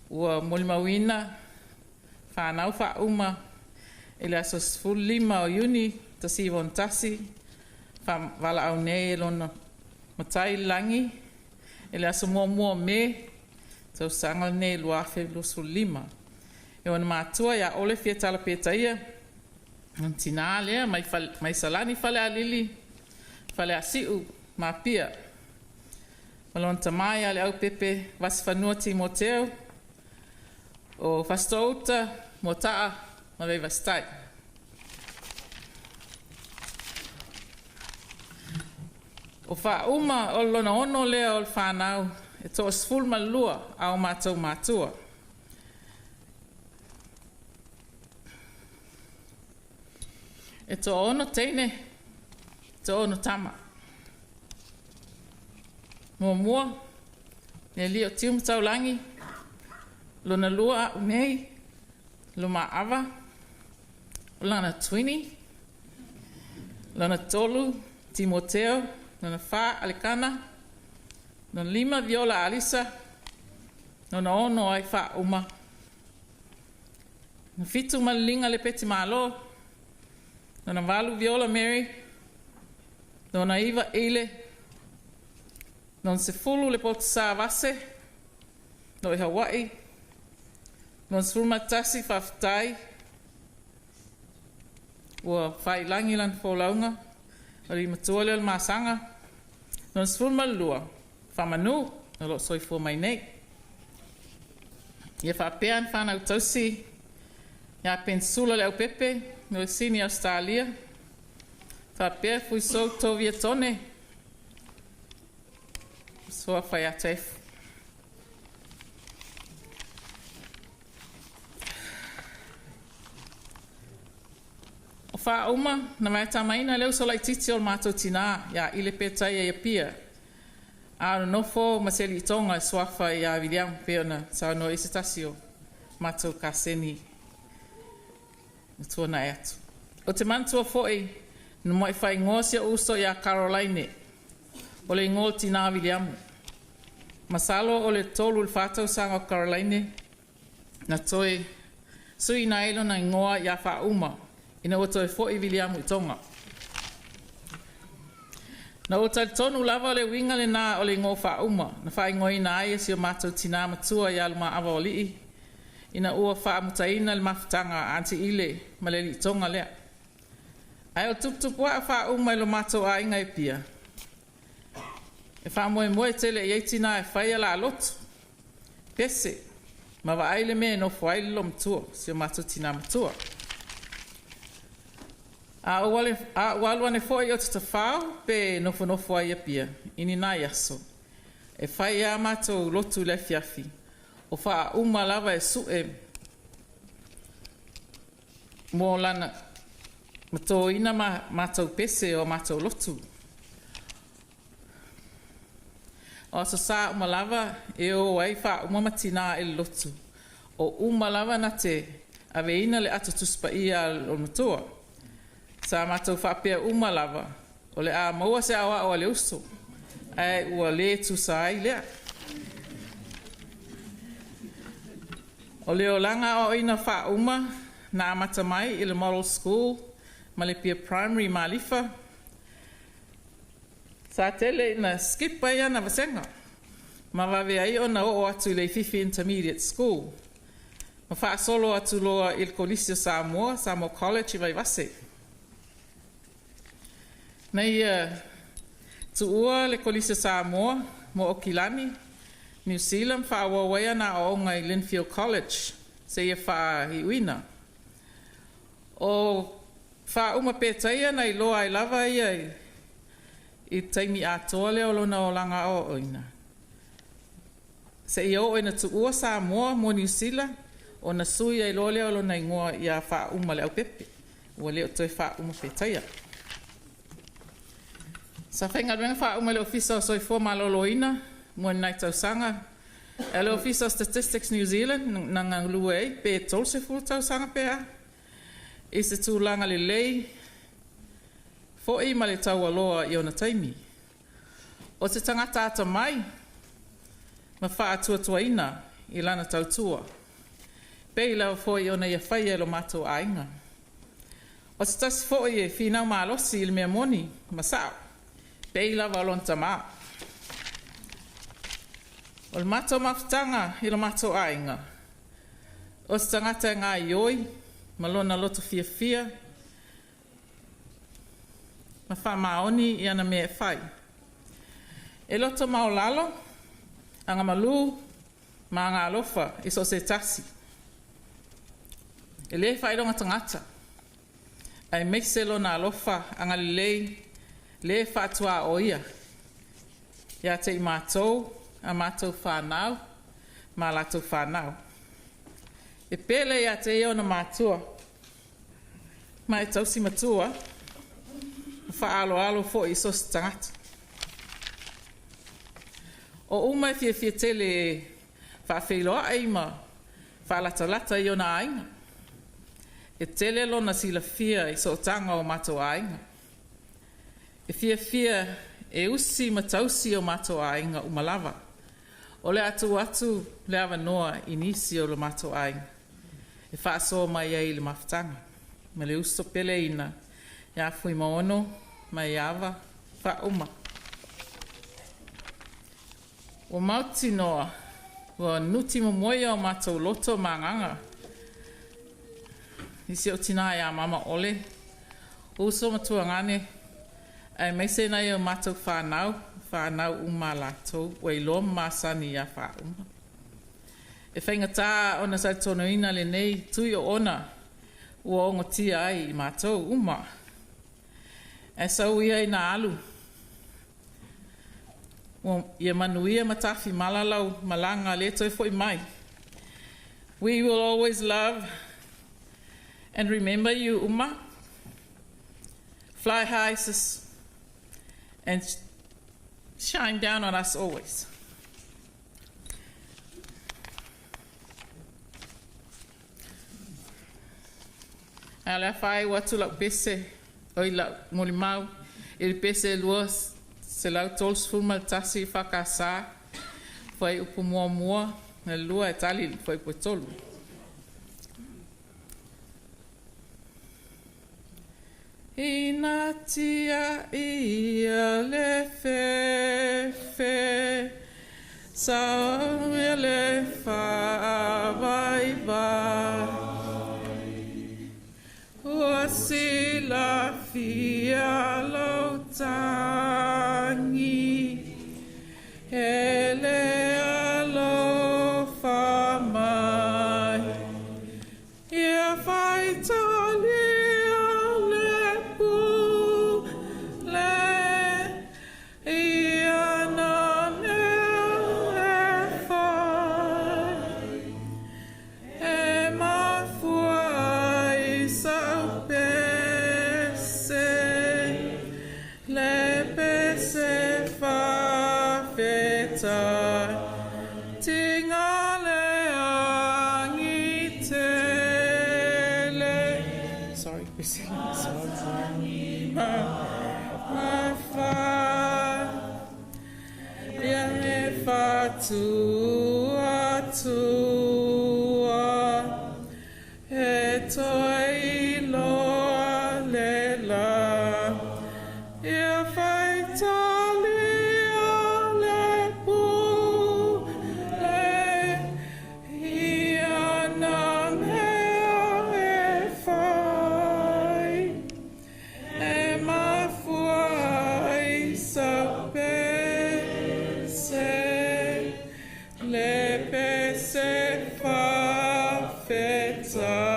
ua Molimauina whanau whauma ele aso sfulu lima o Iuni tasi vontasi wala au nei lona matai langi ele aso mua me tau sanga nei luafe lo sfulu lima e wana mātua ia ole fia tala pētaia tina lea mai salani fale alili fale asiu mapia malon tamai ale au pepe vas fanua Timoteo o fastouta motaa ma vei vastai o fa uma o lona ono lea o whanau e to sful malua au mātou mātua e to ono teine to ono tama mua ne lio tium taulangi lona lua unei Lumaava lana 20 lana tolu Timoteo lana fa alikana lana lima viola alisa lana ono ai fa uma na fitu malinga le peti malo lana valu viola Mary lana iva ele non se fulu le pot sa vase no i Hawaii non sfulma tasi faftai ua fai langi lan folaunga ori matuole al masanga non sfulma lua famanu no lo soi fu mai nei ia fa pean fana utosi ia pensula le au pepe no sini Australia fa pe fu so to vietone so fa ya tef o fa uma na mai tamaina leu so lai titi o mato tina ya ile peta ya pia a no fo maseli tonga swafa ya William peona sa no isitasio mato kaseni tona atu o te mantua foi no mai fai ngosia uso ya Caroline o le ngol tina William masalo o le tolu fatau sanga o Caroline na toi sui nailo na ngoa ya fa uma ina o toi foi William i tonga na o tai tonu lava le winga le na o le ngo fa uma na fai ngoi na ai si o matou tina matua ya Lumaava o lii ina ua fa mutaina le mafutanga anti ile ma le li tonga lea ai o tuputupu a fa uma lo matou a inga e pia e fa moe tele e tina e fai ala lotu pese ma va aile me no fai lo mtua si o matou tina matua a walu ne foi o te fao pe no fo ai pia ini na yaso e fai a matou lotu le fiafi o fa uma lava e su e mo lana mato ina matou pese o matou lotu o sa uma lava e o ai fa uma matina e lotu o uma lava na te aveina le atu tuspa ia o matua sa matou fa pe uma lava o le a maua se awa o le uso ai ua le tu sai le o le olanga o ina fa uma na matamai i le model school ma le pia primary malifa sa tele na skip ia na vasenga ma va ve ai ona o atu le fifi intermediate school ma fa solo atu loa il colisio Samoa college vai vase nei tu ua le colisio Samoa mo Okilani New Zealand fa wa na o ngai Linfield College se ia fa hiwina o fa uma petaia na loa I lava ia I taimi atoa leo lona o langa o oina se ia o ina tu ua Samoa mo New Zealand o na sui ai loa leo lona ingoa ia fa uma leo pepe ua leo toi fa uma petaia sa whenga renga fa uma leo fisa o soi fua maloloina mo nai tausanga e leo fisa o Statistics New Zealand na nganglua ei pe tolse fu tausanga pea I se tūlanga le lei fo I ma le tau aloa I ona taimi o te tangata ata mai ma wha atua tuaina I lana tautua. Pei lau foi ona ia whai e lo mātou ainga. O se tasi foi e whinau mālosi il mea moni, masao. Pei lau alon tamaa. O le mātou mawhitanga i lo mātou ainga. O se tangata ngā ioi, malona loto fia fia, ma wha maoni i ana mea whai. E loto maolalo, anga malu, ma ngā alofa i so se tasi. E le whaironga tangata. Ai meiselo na alofa anga lei, le whatua o ia. Ia te i mātou, a mātou whanau, ma lātou whanau. E pele ia te eo na mātua. Ma e tausi matua, wha alo fo i so se tangata. O umai fia tele wha whiloa eima, wha lata i ona ainga. E tele lona sila fia i so tanga o mātou ainga. E fia e usi matausi o mātou ainga umalava. O le atu le awa noa i nisi o le mātou ainga. E wha asoa mai ai le mawhitanga. Me le uso pele ina, ia fui maono, mai awa, wha uma. O mauti noa, o nuti momoia o mātou loto manganga. Isi o tina ia mama ole. Uso matua ngane, ai meise nei o mātou whanau umalatou, wei loa masani ia wha uma. E whainga tā ona sa tono ina le nei, tui o ona, ua ongo tia ai i mātou uma. E sau ia i na alu. Ia manuia matafi malalau malanga le toi foi mai. We will always love and remember you, Uma. Fly high, sis, and shine down on us always. Ala fai watu la pese, oi la Molimau, il pese luas. Se lau tols fulma tasi whakasa, whai upu mua, na lua e tali whai pui tolu. Ina tia ia le fe, sa le fa vai. Ua si la fia lo tangi, ele alo fa mai, ia fai tali ale pu le, ia na ne fai, e ma fuai sa pese, le pese fa feta, tingale angi tele. Sorry, ma fa, ia e fa tua, e toi loa le la, ia fai talia le pu le, ia na mea e fai, e ma fuai sa pese, le pese fa feta.